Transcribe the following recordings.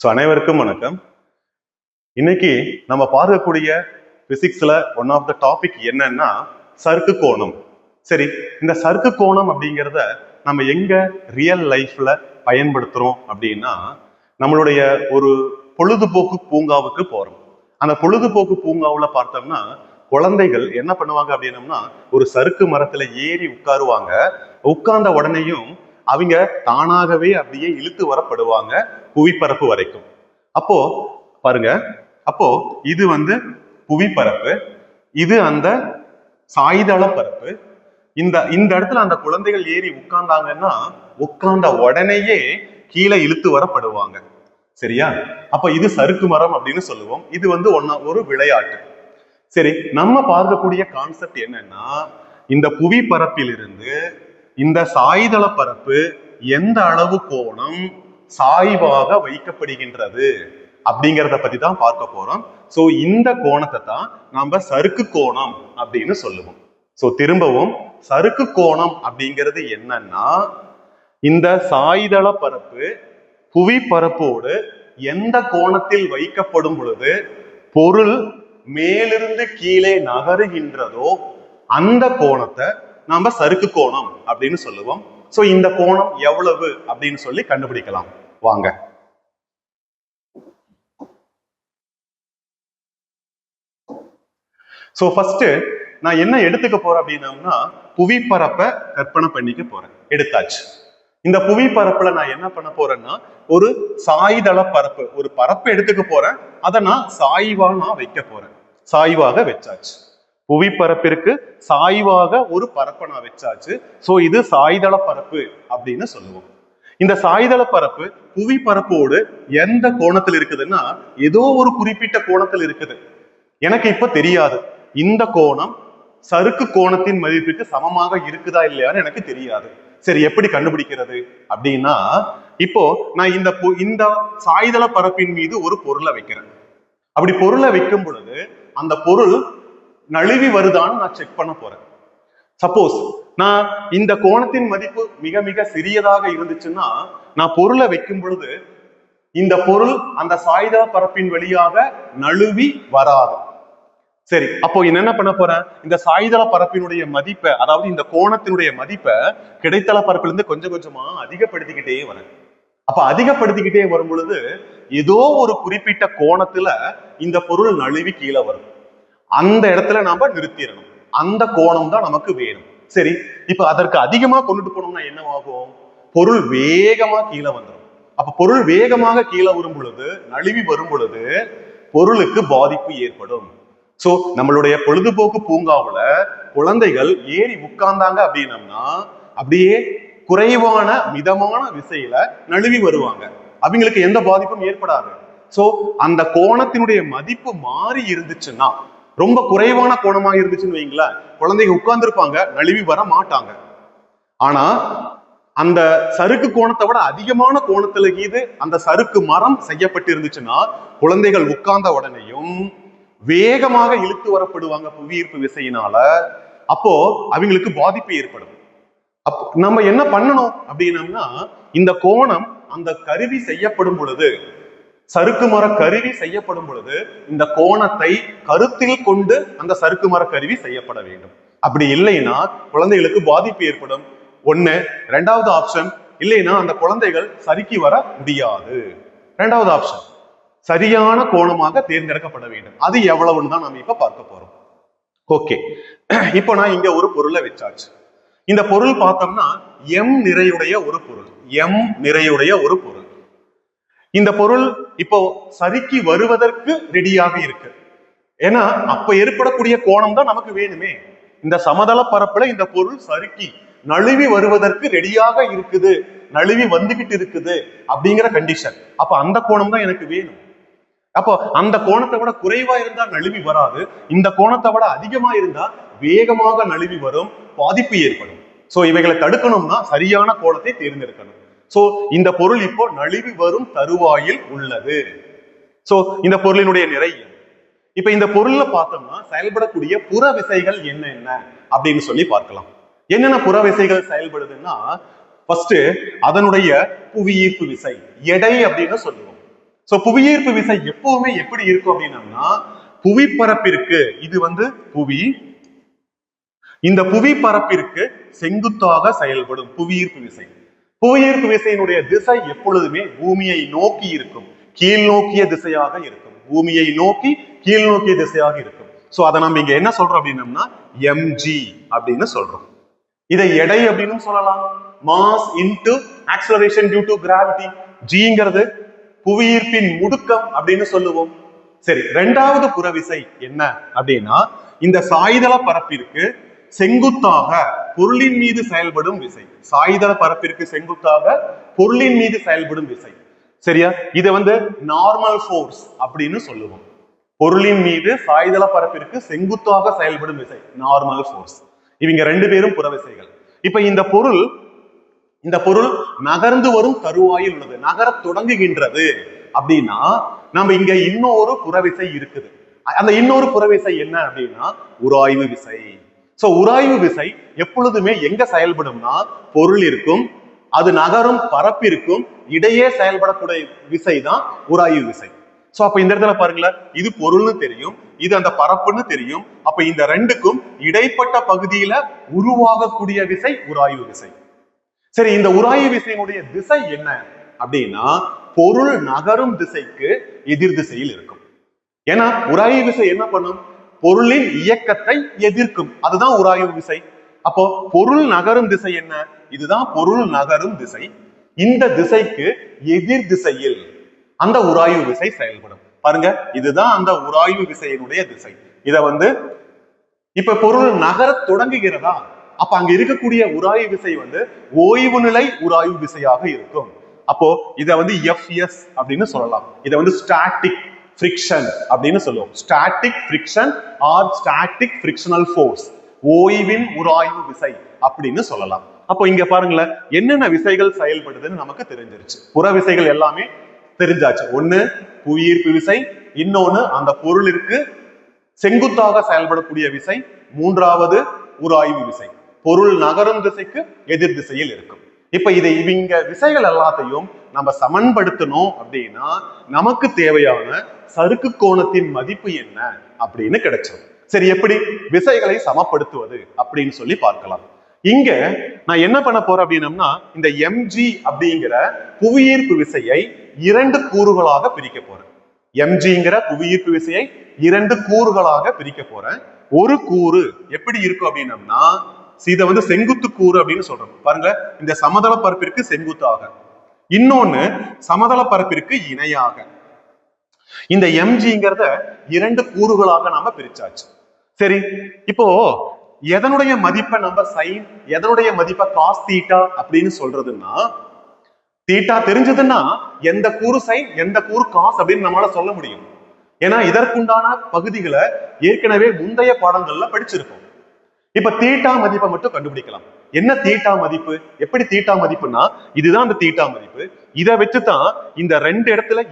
அனைவருக்கும் வணக்கம். இன்னைக்கு நம்ம பார்க்கக்கூடிய பிசிக்ஸ்ல ஒன் ஆஃப் த டாபிக் என்னன்னா சறுக்கு கோணம். சரி, இந்த சறுக்கு கோணம் அப்படிங்கிறத நம்ம எங்க ரியல் லைஃப்ல பயன்படுத்துறோம் அப்படின்னா, நம்மளுடைய ஒரு பொழுதுபோக்கு பூங்காவுக்கு போறோம். அந்த பொழுதுபோக்கு பூங்காவுல பார்த்தோம்னா குழந்தைகள் என்ன பண்ணுவாங்க அப்படின்னம்னா, ஒரு சறுக்கு மரத்துல ஏறி உட்காருவாங்க. உட்கார்ந்த உடனேயும் அவங்க தானாகவே அப்படியே இழுத்து வரப்படுவாங்க புவிப்பரப்பு வரைக்கும். அப்போ பாருங்க, அப்போ இது புவிப்பரப்பு, இது அந்த சாய்தள பரப்பு. இந்த இந்த இடத்துல அந்த குழந்தைகள் ஏறி உட்கார்ந்தாங்கன்னா உட்கார்ந்த உடனேயே கீழே இழுத்து வரப்படுவாங்க. சரியா? அப்ப இது சறுக்கு மரம் அப்படின்னு சொல்லுவோம். இது ஒரு விளையாட்டு. சரி, நம்ம பார்க்கக்கூடிய கான்செப்ட் என்னன்னா, இந்த புவிப்பரப்பிலிருந்து இந்த சாய்தள பரப்பு எந்த அளவு கோணம் சாய்வாக வைக்கப்படுகின்றது அப்படிங்கிறத பத்தி தான் பார்க்க போறோம். சோ இந்த கோணத்தை தான் நாம சறுக்கு கோணம் அப்படின்னு சொல்லுவோம். சோ திரும்பவும் சறுக்கு கோணம் அப்படிங்கிறது என்னன்னா, இந்த சாய்தள பரப்பு புவிப்பரப்போடு எந்த கோணத்தில் வைக்கப்படும் பொழுது பொருள் மேலிருந்து கீழே நகருகின்றதோ அந்த கோணத்தை நாம சறுக்கு கோணம் அப்படின்னு சொல்லுவோம். சோ இந்த கோணம் எவ்வளவு அப்படின்னு சொல்லி கண்டுபிடிக்கலாம் வாங்க. சோ ஃபர்ஸ்ட் நான் என்ன எடுத்துக்க போறேன் அப்படின்னா, புவிப்பரப்பை கற்பனை பண்ணிக்க போறேன். எடுத்தாச்சு. இந்த புவிப்பரப்புல நான் என்ன பண்ண போறேன்னா, ஒரு சாய்தள பரப்பு, ஒரு பரப்பு எடுத்துக்க போறேன். அதை நான் சாய்வா வைக்க போறேன். சாய்வாக வச்சாச்சு. புவிப்பரப்பிற்கு சாய்வாக ஒரு பரப்பை நான் வச்சாச்சு. சோ இது சாய்தள பரப்பு அப்படின்னு சொல்லுவோம். இந்த சாய்தள பரப்பு புவிப்பரப்போடு எந்த கோணத்தில் இருக்குதுன்னா, ஏதோ ஒரு குறிப்பிட்ட கோணத்தில் இருக்குது. எனக்கு இப்ப தெரியாது இந்த கோணம் சறுக்கு கோணத்தின் மதிப்புக்கு சமமாக இருக்குதா இல்லையான்னு எனக்கு தெரியாது. சரி, எப்படி கண்டுபிடிக்கிறது அப்படின்னா, இப்போ நான் இந்த சாய்தள பரப்பின் மீது ஒரு பொருளை வைக்கிறேன். அப்படி பொருளை வைக்கும் பொழுது அந்த பொருள் நழுவி வருதான்னு நான் செக் பண்ண போறேன். சப்போஸ் நான் இந்த கோணத்தின் மதிப்பு மிக மிக சிறியதாக இருந்துச்சுன்னா, நான் பொருளை வைக்கும் பொழுது இந்த பொருள் அந்த சாய்தள பரப்பின் வழியாக நழுவி வராது. சரி, அப்போ என்ன பண்ண போறேன், இந்த சாய்தள பரப்பினுடைய மதிப்பை, அதாவது இந்த கோணத்தினுடைய மதிப்பை கிடைத்தள பரப்பிலிருந்து கொஞ்சம் கொஞ்சமா அதிகப்படுத்திக்கிட்டே வரேன். அப்ப அதிகப்படுத்திக்கிட்டே வரும் பொழுது ஏதோ ஒரு குறிப்பிட்ட கோணத்துல இந்த பொருள் நழுவி கீழே வரும். அந்த இடத்துல நாம நிறுத்திடணும். அந்த கோணம் தான் நமக்கு வேணும். சரி, இப்ப அதற்கு அதிகமா கொண்டுட்டு போனோம்னா என்ன ஆகும்? பொருள் வேகமா கீழே வந்துடும். அப்ப பொருள் வேகமாக கீழே வரும் பொழுது, நழுவி வரும் பொழுது பொருளுக்கு பாதிப்பு ஏற்படும். சோ நம்மளுடைய பொழுதுபோக்கு பூங்காவுல குழந்தைகள் ஏறி உட்கார்ந்தாங்க அப்படின்னம்னா அப்படியே குறைவான மிதமான விசையில நழுவி வருவாங்க. அவங்களுக்கு எந்த பாதிப்பும் ஏற்படாது. சோ அந்த கோணத்தினுடைய மதிப்பு மாறி இருந்துச்சுன்னா, ரொம்ப குறைவான கோணமாக இருந்துச்சுன்னு வைங்களேன், குழந்தைங்க உட்கார்ந்து இருப்பாங்க, நழுவி வர மாட்டாங்க. ஆனா அந்த சறுக்கு கோணத்தை விட அதிகமான கோணத்துல இது அந்த சறுக்கு மரம் செய்யப்பட்டு இருந்துச்சுன்னா, குழந்தைகள் உட்கார்ந்த உடனேயும் வேகமாக இழுத்து வரப்படுவாங்க புவியீர்ப்பு விசையினால. அப்போ அவங்களுக்கு பாதிப்பு ஏற்படும். நம்ம என்ன பண்ணணும் அப்படின்னம்னா, இந்த கோணம் அந்த கருவி செய்யப்படும் பொழுது, சறுக்கு மர கருவி செய்யப்படும் பொழுது இந்த கோணத்தை கருத்தில் கொண்டு அந்த சறுக்கு மர கருவி செய்யப்பட வேண்டும். அப்படி இல்லைன்னா குழந்தைகளுக்கு பாதிப்பு ஏற்படும். ஒண்ணு. ரெண்டாவது ஆப்ஷன், இல்லைன்னா அந்த குழந்தைகள் சறுக்கி வர முடியாது. ரெண்டாவது ஆப்ஷன், சரியான கோணமாக தேர்ந்தெடுக்கப்பட வேண்டும். அது எவ்வளவுன்னு தான் நாம இப்ப பார்க்க போறோம். ஓகே, இப்போ நான் இங்க ஒரு பொருளை வச்சாச்சு. இந்த பொருள் பார்த்தோம்னா எம் நிறையுடைய ஒரு பொருள். எம் நிறையுடைய ஒரு பொருள். இந்த பொருள் இப்போ சறுக்கி வருவதற்கு ரெடியாக இருக்கு. ஏன்னா அப்ப ஏற்படக்கூடிய கோணம் தான் நமக்கு வேணுமே. இந்த சமதள பரப்புல இந்த பொருள் சறுக்கி நழுவி வருவதற்கு ரெடியாக இருக்குது, நழுவி வந்துகிட்டு இருக்குது அப்படிங்கிற கண்டிஷன். அப்ப அந்த கோணம் தான் எனக்கு வேணும். அப்போ அந்த கோணத்தை விட குறைவா இருந்தா நழுவி வராது, இந்த கோணத்தை விட அதிகமா இருந்தா வேகமாக நழுவி வரும், பாதிப்பு ஏற்படும். சோ இவைகளை தடுக்கணும்னா சரியான கோணத்தை தேர்ந்தெடுக்கணும். சோ இந்த பொருள் இப்போ நழுவி வரும் தருவாயில் உள்ளது. சோ இந்த பொருளினுடைய நிறை. இப்ப இந்த பொருள்ல பார்த்தோம்னா செயல்படக்கூடிய புற விசைகள் என்ன அப்படின்னு சொல்லி பார்க்கலாம். என்னென்ன புற விசைகள் செயல்படுதுன்னா, ஃபர்ஸ்ட் அதனுடைய புவியீர்ப்பு விசை, எடை அப்படின்னு சொல்லுவோம். சோ புவியீர்ப்பு விசை எப்பவுமே எப்படி இருக்கும் அப்படின்னா, புவிப்பரப்பிற்கு இது புவி, இந்த புவிப்பரப்பிற்கு செங்குத்தாக செயல்படும் புவியீர்ப்பு விசை. புவியீர்ப்பு விசையினுடைய திசை எப்பொழுதுமே பூமியை நோக்கி இருக்கும், கீழ் நோக்கிய திசையாக இருக்கும். பூமியை நோக்கி கீழ் நோக்கிய திசையாக இருக்கும். சோ அதை நம்ம இங்க என்ன சொல்றோம் அப்படின்னம்னா mg அப்படின்னு சொல்றோம். இதை எடை அப்படின்னு சொல்லலாம், mass into acceleration due to gravity. ஜிங்கிறது புவியீர்ப்பின் முடுக்கம் அப்படின்னு சொல்லுவோம். சரி, இரண்டாவது புறவிசை என்ன அப்படின்னா, இந்த சாய்தள பரப்பிற்கு செங்குத்தாக பொருளின் மீது செயல்படும் விசை. சாய்தள பரப்பிற்கு செங்குத்தாக பொருளின் மீது செயல்படும் விசை. சரியா? இது நார்மல் ஃபோர்ஸ் அப்படின்னு சொல்லுவோம். பொருளின் மீது சாய்தள பரப்பிற்கு செங்குத்தாக செயல்படும் விசை நார்மல் ஃபோர்ஸ். இவங்க ரெண்டு பேரும் புறவிசைகள். இப்ப இந்த பொருள் நகர்ந்து வரும் தருவாயில் உள்ளது, நகர தொடங்குகின்றது அப்படின்னா நம்ம இங்க இன்னொரு புறவிசை இருக்குது. அந்த இன்னொரு புறவிசை என்ன அப்படின்னா உராய்வு விசை. சோ உராய்வு விசை எப்பொழுதுமே எங்க செயல்படும்னா, பொருள் இருக்கும், அது நகரும் பரப்பிற்கும் இடையே செயல்படக்கூடிய விசை தான் உராய்வு விசை. சோ அப்ப இந்த இடத்துல பாருங்களேன், இது பொருள்னு தெரியும், இது அந்த பரப்புன்னு தெரியும். அப்ப இந்த ரெண்டுக்கும் இடைப்பட்ட பகுதியில உருவாகக்கூடிய விசை உராய்வு விசை. சரி, இந்த உராய்வு விசையினுடைய திசை என்ன அப்படின்னா, பொருள் நகரும் திசைக்கு எதிர் திசையில் இருக்கும். ஏன்னா உராய்வு விசை என்ன பண்ணும், பொருளின் இயக்கத்தை எதிர்க்கும், அதுதான் உராய்வு விசை. அப்போ பொருள் நகரும் திசை என்ன, இதுதான் பொருள் நகரும் திசை. இந்த திசைக்கு எதிர் திசையில் அந்த உராய்வு விசை செயல்படும். பாருங்க, இதுதான் அந்த உராய்வு விசையினுடைய திசை. இத இப்ப பொருள் நகர தொடங்குகிறதா, அப்ப அங்க இருக்கக்கூடிய உராய்வு விசை ஓய்வு நிலை உராய்வு விசையாக இருக்கும். அப்போ இத Fs அப்படின்னு சொல்லலாம். இத ஸ்டாட்டிக் ஃபிரிக்ஷன் அப்படின்னு சொல்லுவோம். Static friction or static frictional force, ஓய்வின் உராய்வு விசை அப்படின்னு சொல்லலாம். அப்போ இங்க பாருங்களேன், என்னென்ன விசைகள் செயல்படுதுன்னு நமக்கு தெரிஞ்சிருச்சு. புற விசைகள் எல்லாமே தெரிஞ்சாச்சு. ஒண்ணு புவியீர்ப்பு விசை, இன்னொன்னு அந்த பொருளிற்கு செங்குத்தாக செயல்படக்கூடிய விசை, மூன்றாவது உராய்வு விசை. பொருள் நகரும் திசைக்கு எதிர் திசையில் இருக்கும். இப்ப இவங்க விசைகள் எல்லாத்தையும் நம்ம சமன்படுத்தணும் அப்படின்னா நமக்கு தேவையான சறுக்கு கோணத்தின் மதிப்பு என்ன அப்படின்னு கிடைச்சது. சரி, எப்படி விசைகளை சமப்படுத்துவது அப்படின்னு சொல்லி பார்க்கலாம். இங்க நான் என்ன பண்ண போறேன் அப்படின்னம்னா, இந்த mg அப்படிங்கிற புவியீர்ப்பு விசையை இரண்டு கூறுகளாக பிரிக்க போறேன். mgங்கிற புவியீர்ப்பு விசையை இரண்டு கூறுகளாக பிரிக்க போறேன். ஒரு கூறு எப்படி இருக்கும் அப்படின்னம்னா, இதை செங்குத்து கூறு அப்படின்னு சொல்றோம். பாருங்க, இந்த சமதள பரப்பிற்கு செங்குத்தாக, இன்னொன்னு சமதள பரப்பிற்கு இணையாக. இந்த mgங்கிறத இரண்டு கூறுகளாக நாம பிரிச்சாச்சு. சரி, இப்போ எதனுடைய மதிப்பை நம்ம சைன், எதனுடைய மதிப்பை காஸ் தீட்டா அப்படின்னு சொல்றதுன்னா, தீட்டா தெரிஞ்சதுன்னா எந்த கூறு சைன் எந்த கூறு காஸ் அப்படின்னு நம்மளால சொல்ல முடியும். ஏன்னா இதற்குண்டான பகுதிகளை ஏற்கனவே முந்தைய பாடங்கள்ல படிச்சிருக்கோம். இப்ப தீட்டா மதிப்பை மட்டும் கண்டுபிடிக்கலாம். என்ன தீட்டா மதிப்பு, எப்படி தீட்டா மதிப்புன்னா இதுதான் அந்த தீட்டா மதிப்பு. இதை வச்சுதான் இந்த ரெண்டு இடத்துல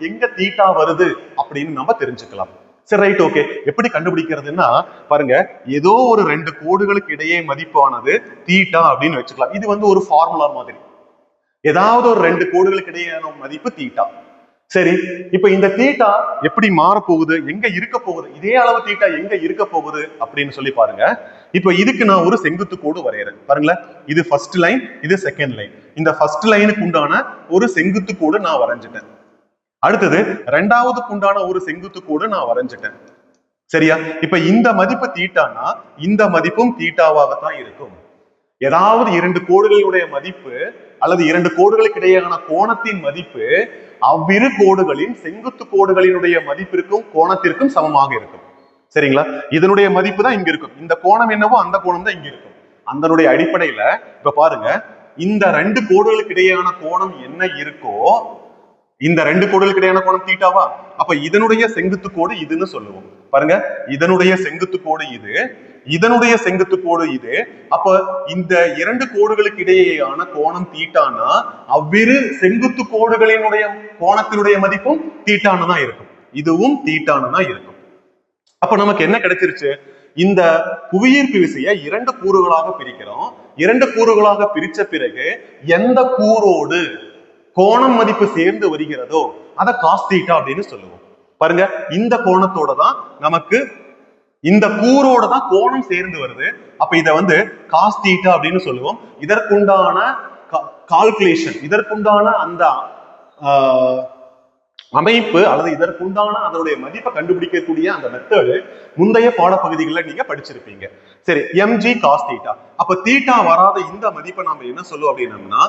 எங்க தீட்டா வருது அப்படின்னு நம்ம தெரிஞ்சுக்கலாம். சரி, ரைட், ஓகே. எப்படி கண்டுபிடிக்கிறதுன்னா பாருங்க, ஏதோ ஒரு ரெண்டு கோடுகளுக்கு இடையே மதிப்பானது தீட்டா அப்படின்னு வச்சுக்கலாம். இது ஒரு ஃபார்முலா மாதிரி. ஏதாவது ஒரு ரெண்டு கோடுகளுக்கு இடையேயான மதிப்பு தீட்டா. சரி, இப்ப இந்த தீட்டா எப்படி மாறப்போகுது, எங்க இருக்க போகுது, இதே அளவு தீட்டா எங்க இருக்க போகுது அப்படின்னு சொல்லி பாருங்க. இப்ப இதுக்கு நான் ஒரு செங்குத்து கோடு வரையறேன். பாருங்களேன், இது ஃபர்ஸ்ட் லைன், இது செகண்ட் லைன். இந்த ஃபர்ஸ்ட் லைனுக்கு உண்டான ஒரு செங்குத்து கோடு நான் வரைஞ்சிட்டேன். அடுத்தது ரெண்டாவதுக்கு உண்டான ஒரு செங்குத்து கோடு நான் வரைஞ்சிட்டேன். சரியா? இப்ப இந்த மதிப்பு தீட்டானா இந்த மதிப்பும் தீட்டாவாகத்தான் இருக்கும். ஏதாவது இரண்டு கோடுகளுடைய மதிப்பு அல்லது இரண்டு கோடுகளுக்கு இடையேயான கோணத்தின் மதிப்பு அவ்விரு கோடுகளின் செங்குத்து கோடுகளினுடைய மதிப்பிற்கும் கோணத்திற்கும் சமமாக இருக்கும். சரிங்களா? இதனுடைய மதிப்பு தான் இங்க இருக்கும். இந்த கோணம் என்னவோ அந்த கோணம் தான் இங்க இருக்கும். அதனுடைய அடிப்படையில இப்ப பாருங்க, இந்த ரெண்டு கோடுகளுக்கு இடையேயான கோணம் என்ன இருக்கோ, இந்த ரெண்டு கோடுகளுக்கு இடையான கோணம் தீட்டாவா, அப்ப இதனுடைய செங்குத்து கோடு இதுன்னு சொல்லுவோம். பாருங்க, இதனுடைய செங்குத்து கோடு இது, இதனுடைய செங்குத்து கோடு இது. அப்ப இந்த இரண்டு கோடுகளுக்கு இடையேயான கோணம் தீட்டானா அவ்விரு செங்குத்து கோடுகளினுடைய கோணத்தினுடைய மதிப்பும் தீட்டானு தான் இருக்கும். இதுவும் தீட்டானு தான் இருக்கும். அப்ப நமக்கு என்ன கிடைச்சிருச்சு, இந்த புவியீர்ப்பு விசையை இரண்டு கூறுகளாக பிரிக்கிறோம். இரண்டு கூறுகளாக பிரிச்ச பிறகு எந்த கூறோடு கோணம் மதிப்பு சேர்ந்து வருகிறதோ அதை காஸ் தீட்டா அப்படின்னு சொல்லுவோம். பாருங்க, இந்த கோணத்தோட தான் நமக்கு இந்த கூரோட தான் கோணம் சேர்ந்து வருது. அப்ப இதை வந்து காஸ் தீட்டா அப்படின்னு சொல்லுவோம். இதற்குண்டான கால்குலேஷன், இதற்குண்டான அந்த அமைப்பு அல்லது இதற்குண்டான அதனுடைய மதிப்பை கண்டுபிடிக்கக்கூடிய அந்த மெத்தடு முந்தைய பாடப்பகுதிகளில் நீங்க படிச்சிருப்பீங்க. சரி, எம்ஜி காஸ் தீட்டா. அப்ப தீட்டா வராத இந்த மதிப்பை நாம என்ன சொல்லுவோம் அப்படின்னம்னா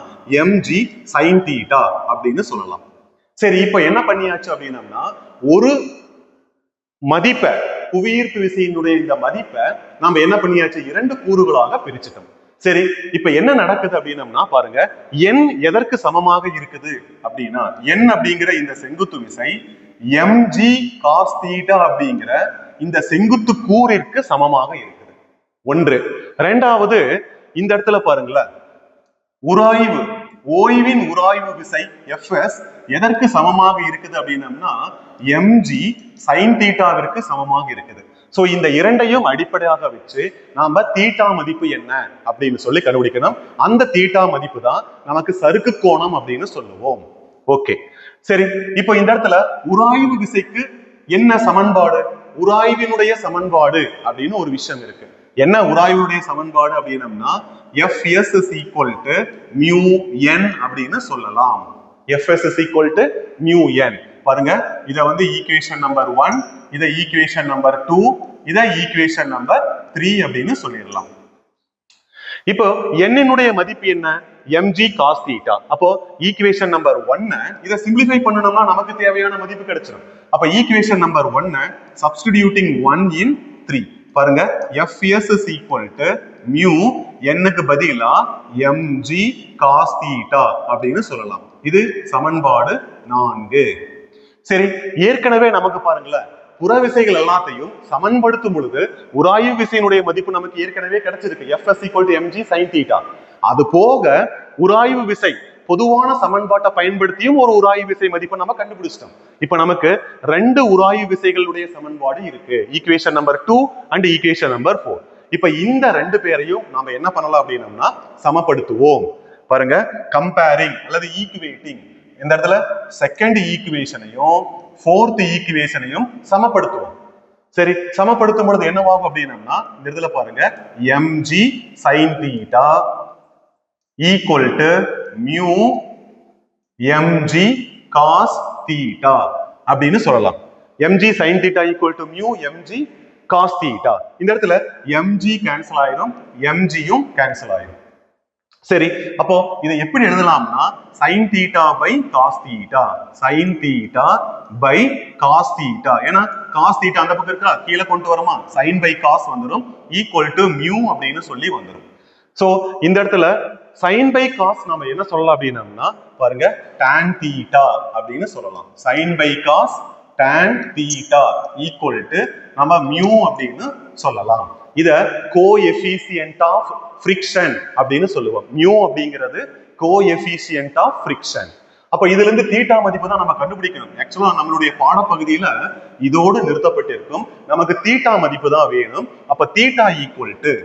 எம்ஜி சைன் தீட்டா அப்படின்னு சொல்லலாம். சரி, இப்ப என்ன பண்ணியாச்சு அப்படின்னம்னா ஒரு மதிப்பை, புவியீர்ப்பு விசையினுடைய இந்த மதிப்பை நாம என்ன பண்ணியாச்சு, இரண்டு கூறுகளாக பிரிச்சுட்டோம். சரி, இப்ப என்ன நடக்குது அப்படின்னம்னா பாருங்க, n எதற்கு சமமாக இருக்குது அப்படின்னா n அப்படிங்கிற இந்த செங்குத்து விசை mg cos θ அப்படிங்கிற இந்த செங்குத்து கூறிற்கு சமமாக இருக்குது. ஒன்று. இரண்டாவது, இந்த இடத்துல பாருங்களேன், உராய்வு, ஓய்வின் உராய்வு விசை Fs எதற்கு சமமாக இருக்குது அப்படின்னம்னா mg sin θவிற்கு சமமாக இருக்குது. சோ இந்த இரண்டையும் அடிப்படையாக வச்சு நாம தீட்டா மதிப்பு என்ன அப்படின்னு சொல்லி கண்டுபிடிக்கணும். அந்த தீட்டா மதிப்பு தான் நமக்கு சறுக்கு கோணம் அப்படின்னு சொல்லுவோம். ஓகே, சரி, இப்போ இந்த இடத்துல உராய்வு விசைக்கு என்ன சமன்பாடு, உராய்வினுடைய சமன்பாடு அப்படின்னு ஒரு விஷயம் இருக்கு. என்ன உராய்வுடைய சமன்பாடு அப்படின்னம்னா Fs is equal to mu n அப்படின்னு சொல்லலாம். Fs is equal to mu n. பாருங்க, இத வந்து ஈக்குவேஷன் நம்பர் 1, இத ஈக்குவேஷன் நம்பர் 2, இத ஈக்குவேஷன் நம்பர் 3 அப்படின்னு சொல்லிடலாம். இப்போ n-னுடைய மதிப்பு என்ன, mg cos θ. அப்போ ஈக்குவேஷன் நம்பர் 1 இத சிம்பிளிஃபை பண்ணனும்னா நமக்கு தேவையான மதிப்பு கிடைச்சிடும். அப்ப ஈக்குவேஷன் நம்பர் 1 சப்ஸ்டிடியூட்டிங் 1 in 3. பாருங்க, Fs is equal to mu n-க்கு பதிலா mg cos θ அப்படின்னு சொல்லலாம். இது சமன்பாடு 4. சரி, ஏற்கனவே நமக்கு பாருங்களேன், புற விசைகள் எல்லாத்தையும் சமன்படுத்தும் பொழுது உராய்வு விசையினுடைய மதிப்பு நமக்கு ஏற்கனவே கிடைச்சிருக்கு. Fs equal to mg sin θ. அது போக உராய்வு விசை பொதுவான சமன்பாட்டை பயன்படுத்தியும் ஒரு உராய்வு விசை மதிப்பை நம்ம கண்டுபிடிச்சிட்டோம். இப்ப நமக்கு ரெண்டு உராய்வு விசைகளுடைய சமன்பாடு இருக்கு, equation number 2 and equation number 4. இப்ப இந்த ரெண்டு பேரையும் நாம என்ன பண்ணலாம் அப்படின்னம்னா சமப்படுத்துவோம். பாருங்க, கம்பேரிங் அல்லது ஈக்குவேட்டிங், இந்த இடத்துல செகண்ட் ஈக்குவேஷனையும் ஃபோர்த் ஈக்குவேஷனையும் சமப்படுத்துவோம். சரி, சமப்படுத்தும் பொழுது என்னவாகும் அப்படின்னம்னா இந்த இடத்துல பாருங்க, mg sin θ equal to mu mg cos θ அப்படின்னு சொல்லலாம். mg sin θ equal to mu mg cos θ. இந்த இடத்துல mg கேன்சல் ஆயிடும், mg-யும் கேன்சல் ஆயிடும். சரி, அப்போ இதை எப்படி எழுதலாம்னா sin θ by cos θ, sin θ by cos θ. ஏன்னா cos θ அந்த பக்கம் இருக்கா, கீழே கொண்டு வரமா, sin by cos வந்துடும், equal to mu அப்படின்னு சொல்லி வந்துடும். சோ இந்த இடத்துல sin by cos நம்ம என்ன சொல்லலாம் அப்படின்னம்னா பாருங்க, tan θ அப்படின்னு சொல்லலாம். sin by cos tan θ equal to நம்ம mu அப்படின்னு சொல்லலாம். இத கோஎஃபிஷியன்ட் ஆஃப் ஃபிரிக்ஷன் அப்படின்னு சொல்லுவோம். mu அப்படிங்கிறது கோஎஃபிஷியன்ட் ஆஃப் ஃபிரிக்ஷன். அப்ப இதுல இருந்து தீட்டா மதிப்பு தான் நம்ம கண்டுபிடிக்கணும். ஆக்சுவலா நம்மளுடைய பாடப்பகுதியில இதோடு நிறுத்தப்பட்டிருக்கும். நமக்கு தீட்டா மதிப்பு தான் வேணும். அப்ப theta equal to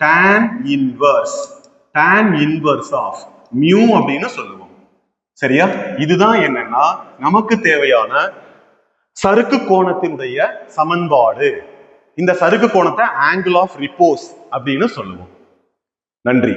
tan inverse of mu அப்படின்னு சொல்லுவோம். சரியா, இதுதான் என்னன்னா நமக்கு தேவையான சறுக்கு கோணத்தினுடைய சமன்பாடு. இந்த சறுக்கு கோணத்தை ஆங்கிள் ஆஃப் ரிப்போஸ் அப்படின்னு சொல்லுவோம். நன்றி.